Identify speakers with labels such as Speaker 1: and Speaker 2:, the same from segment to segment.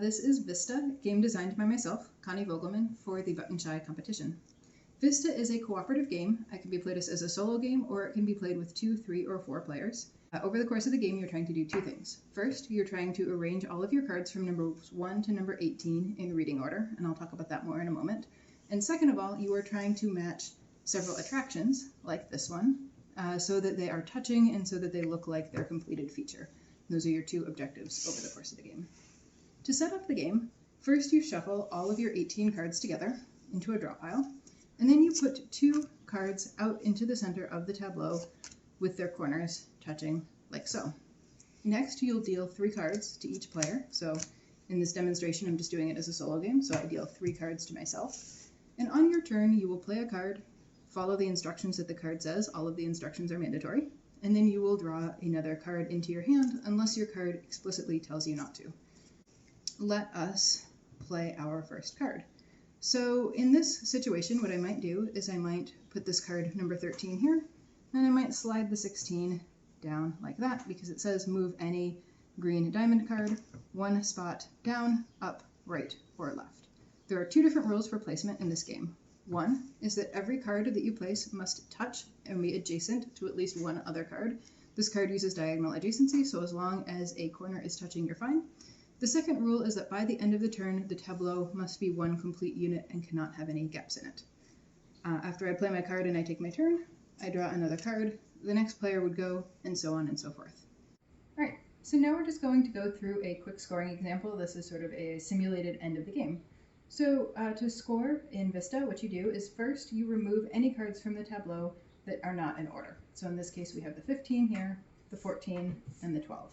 Speaker 1: This is Vista, game designed by myself, Connie Vogelman, for the Button Shy competition. Vista is a cooperative game. It can be played as a solo game, or it can be played with 2, 3, or 4 players. Over the course of the game, you're trying to do 2 things. First, you're trying to arrange all of your cards from numbers 1 to number 18 in reading order, and I'll talk about that more in a moment. And second of all, you are trying to match several attractions, like this one, so that they are touching and so that they look like their completed feature. Those are your 2 objectives over the course of the game. To set up the game, first you shuffle all of your 18 cards together into a draw pile, and then you put 2 cards out into the center of the tableau with their corners touching like so. Next, you'll deal 3 cards to each player. So in this demonstration, I'm just doing it as a solo game, so I deal 3 cards to myself. And on your turn, you will play a card, follow the instructions that the card says. All of the instructions are mandatory. And then you will draw another card into your hand unless your card explicitly tells you not to. Let us play our first card. So in this situation, what I might do is I might put this card number 13 here, and I might slide the 16 down like that because it says move any green diamond card 1 spot down, up, right, or left. There are 2 different rules for placement in this game. One is that every card that you place must touch and be adjacent to at least one other card. This card uses diagonal adjacency, so as long as a corner is touching, you're fine. The second rule is that by the end of the turn, the tableau must be one complete unit and cannot have any gaps in it. After I play my card and I take my turn, I draw another card, the next player would go, and so on and so forth. Alright, so now we're just going to go through a quick scoring example. This is sort of a simulated end of the game. So to score in Vista, what you do is first you remove any cards from the tableau that are not in order. So in this case we have the 15 here, the 14, and the 12.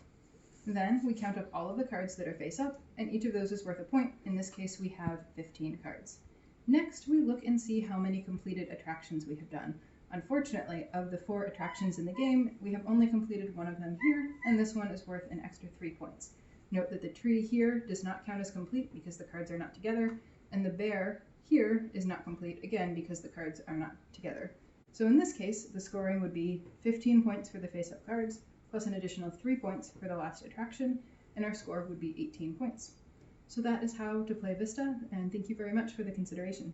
Speaker 1: Then we count up all of the cards that are face up, and each of those is worth a point. In this case, we have 15 cards. Next, we look and see how many completed attractions we have done. Unfortunately, of the 4 attractions in the game, we have only completed 1 of them here, and this one is worth an extra 3 points. Note that the tree here does not count as complete because the cards are not together, and the bear here is not complete, again, because the cards are not together. So in this case, the scoring would be 15 points for the face-up cards, plus an additional 3 points for the last attraction, and our score would be 18 points. So that is how to play Vista, and thank you very much for the consideration.